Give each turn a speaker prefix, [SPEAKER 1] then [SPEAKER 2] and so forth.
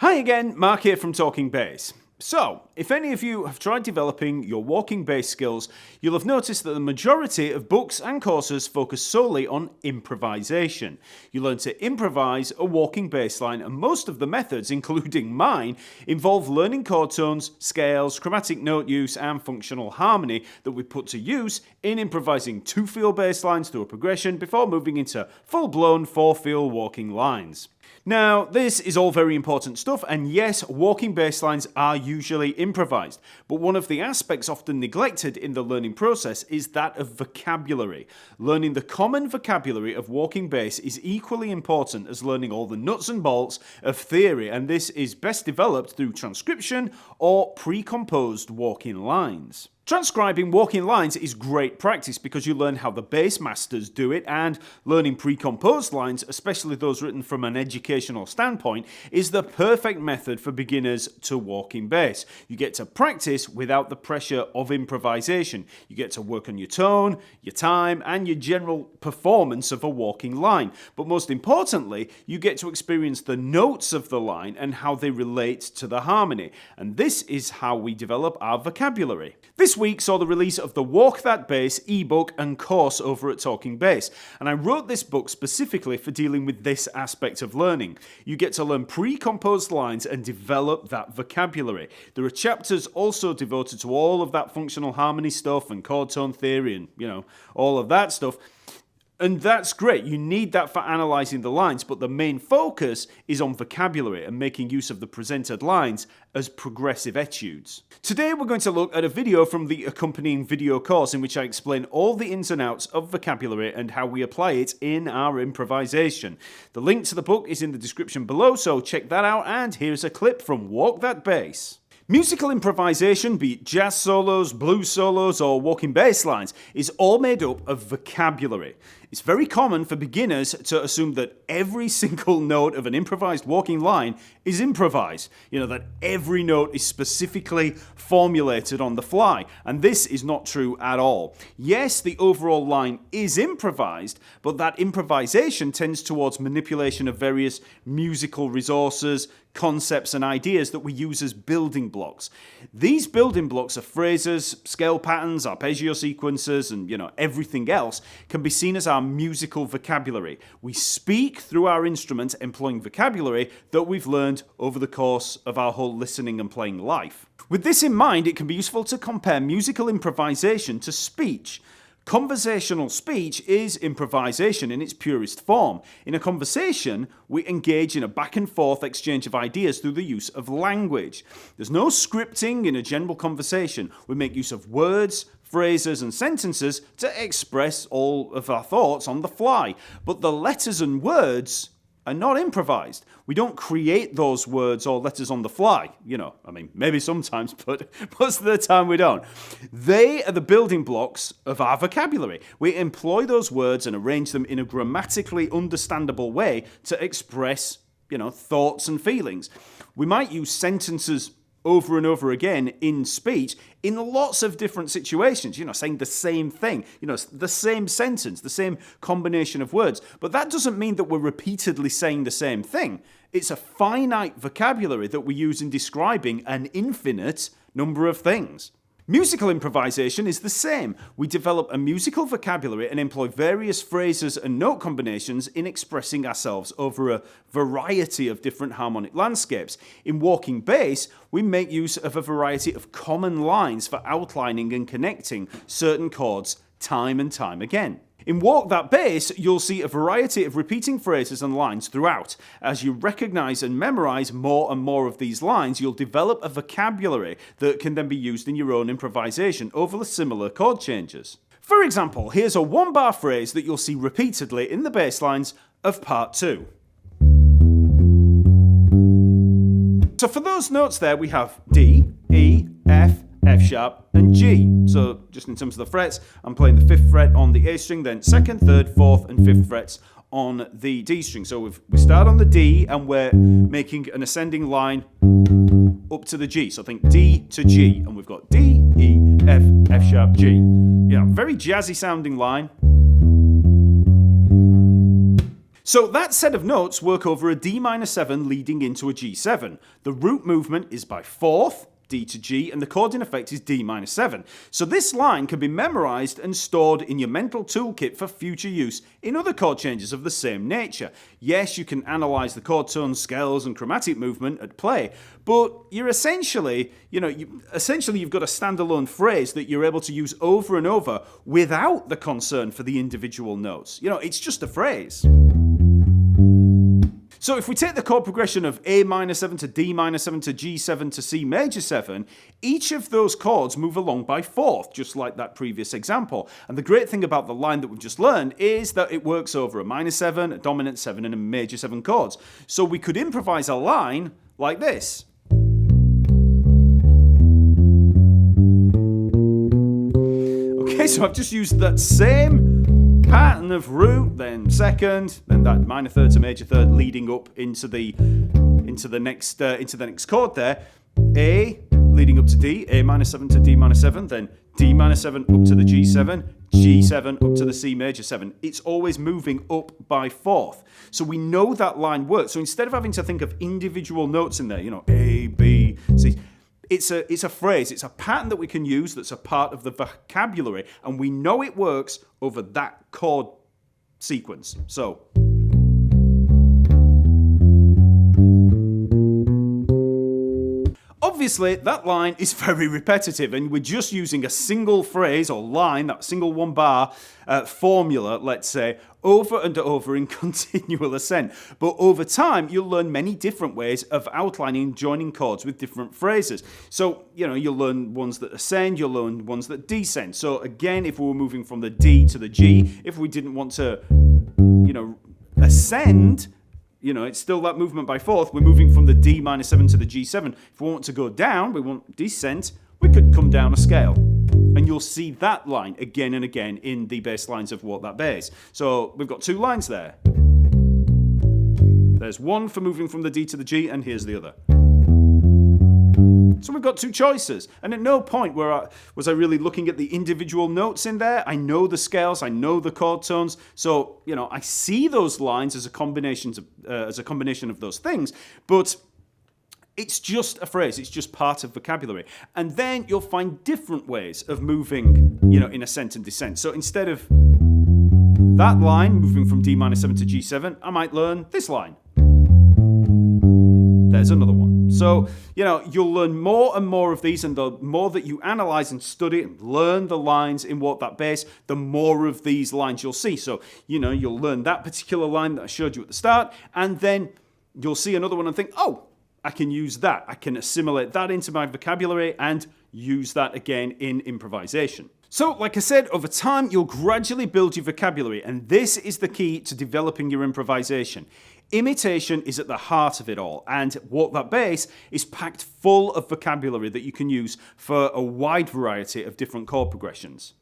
[SPEAKER 1] Hi again, Mark here from TalkingBass. So, if any of you have tried developing your walking bass skills, you'll have noticed that the majority of books and courses focus solely on improvisation. You learn to improvise a walking bass line, and most of the methods, including mine, involve learning chord tones, scales, chromatic note use, and functional harmony that we put to use in improvising two-feel bass lines through a progression before moving into full-blown four-feel walking lines. Now, this is all very important stuff, and yes, walking bass lines are usually improvised, but one of the aspects often neglected in the learning process is that of vocabulary. Learning the common vocabulary of walking bass is equally important as learning all the nuts and bolts of theory, and this is best developed through transcription or pre-composed walking lines. Transcribing walking lines is great practice because you learn how the bass masters do it, and learning pre-composed lines, especially those written from an educational standpoint, is the perfect method for beginners to walking bass. You get to practice without the pressure of improvisation. You get to work on your tone, your time, and your general performance of a walking line. But most importantly, you get to experience the notes of the line and how they relate to the harmony. And this is how we develop our vocabulary. This week saw the release of the Walk That Bass ebook and course over at TalkingBass, and I wrote this book specifically for dealing with this aspect of learning. You get to learn pre-composed lines and develop that vocabulary. There are chapters also devoted to all of that functional harmony stuff and chord tone theory and, all of that stuff. And that's great. You need that for analysing the lines, but the main focus is on vocabulary and making use of the presented lines as progressive etudes. Today we're going to look at a video from the accompanying video course in which I explain all the ins and outs of vocabulary and how we apply it in our improvisation. The link to the book is in the description below, so check that out, and here's a clip from Walk That Bass. Musical improvisation, be it jazz solos, blues solos, or walking bass lines, is all made up of vocabulary. It's very common for beginners to assume that every single note of an improvised walking line is improvised. That every note is specifically formulated on the fly. And this is not true at all. Yes, the overall line is improvised, but that improvisation tends towards manipulation of various musical resources, concepts, and ideas that we use as building blocks. These building blocks are phrases, scale patterns, arpeggio sequences, and everything else can be seen as our musical vocabulary. We speak through our instrument employing vocabulary that we've learned over the course of our whole listening and playing life. With this in mind, it can be useful to compare musical improvisation to speech. Conversational speech is improvisation in its purest form. In a conversation, we engage in a back and forth exchange of ideas through the use of language. There's no scripting in a general conversation. We make use of words, phrases, and sentences to express all of our thoughts on the fly. But the letters and words are not improvised. We don't create those words or letters on the fly. Maybe sometimes, but most of the time we don't. They are the building blocks of our vocabulary. We employ those words and arrange them in a grammatically understandable way to express, thoughts and feelings. We might use sentences over and over again in speech in lots of different situations, saying the same thing, the same sentence, the same combination of words. But that doesn't mean that we're repeatedly saying the same thing. It's a finite vocabulary that we use in describing an infinite number of things. Musical improvisation is the same. We develop a musical vocabulary and employ various phrases and note combinations in expressing ourselves over a variety of different harmonic landscapes. In walking bass, we make use of a variety of common lines for outlining and connecting certain chords time and time again. In Walk That Bass, you'll see a variety of repeating phrases and lines throughout. As you recognize and memorize more and more of these lines, you'll develop a vocabulary that can then be used in your own improvisation over the similar chord changes. For example, here's a one-bar phrase that you'll see repeatedly in the bass lines of part 2. So for those notes there, we have D, E, F, F sharp, and G. So just in terms of the frets, I'm playing the 5th fret on the A string, then 2nd, 3rd, 4th, and 5th frets on the D string. So we start on the D, and we're making an ascending line up to the G. So think D to G, and we've got D, E, F, F sharp, G. Very jazzy sounding line. So that set of notes work over a D minor 7 leading into a G7. The root movement is by fourth, D to G, and the chord in effect is D minor 7. So this line can be memorized and stored in your mental toolkit for future use in other chord changes of the same nature. Yes, you can analyze the chord tones, scales, and chromatic movement at play, but you're essentially, you've got a standalone phrase that you're able to use over and over without the concern for the individual notes. It's just a phrase. So if we take the chord progression of A minor 7 to D minor 7 to G7 to C major 7, each of those chords move along by fourth, just like that previous example. And the great thing about the line that we've just learned is that it works over a minor 7, a dominant 7, and a major 7 chords. So we could improvise a line like this. Okay, so I've just used that same pattern of root, then second, then that minor third to major third, leading up into the next chord there. A leading up to D, A minor 7 to D minor 7, then D minor 7 up to the G7, G7 up to the C major 7. It's always moving up by fourth. So we know that line works. So instead of having to think of individual notes in there, A, B, C, it's a phrase, it's a pattern that we can use that's a part of the vocabulary, and we know it works over that chord sequence. So obviously, that line is very repetitive, and we're just using a single phrase or line, that single one bar formula, let's say, over and over in continual ascent. But over time, you'll learn many different ways of outlining and joining chords with different phrases. So, you'll learn ones that ascend, you'll learn ones that descend. So again, if we were moving from the D to the G, if we didn't want to, ascend, it's still that movement by fourth. We're moving from the D minor 7 to the G7. If we want to go down, we want descent, we could come down a scale. And you'll see that line again and again in the bass lines of Walk That Bass. So we've got two lines there. There's one for moving from the D to the G, and here's the other. So we've got two choices. And at no point was I really looking at the individual notes in there. I know the scales, I know the chord tones. So, I see those lines as a combination of those things. But it's just a phrase. It's just part of vocabulary. And then you'll find different ways of moving, in ascent and descent. So instead of that line, moving from D minor 7 to G7, I might learn this line. There's another one. So, you'll learn more and more of these, and the more that you analyze and study and learn the lines in Walk That Bass, the more of these lines you'll see. So, you'll learn that particular line that I showed you at the start, and then you'll see another one and think, oh, I can use that. I can assimilate that into my vocabulary and use that again in improvisation. So, like I said, over time, you'll gradually build your vocabulary, and this is the key to developing your improvisation. Imitation is at the heart of it all, and Walk That Bass is packed full of vocabulary that you can use for a wide variety of different chord progressions.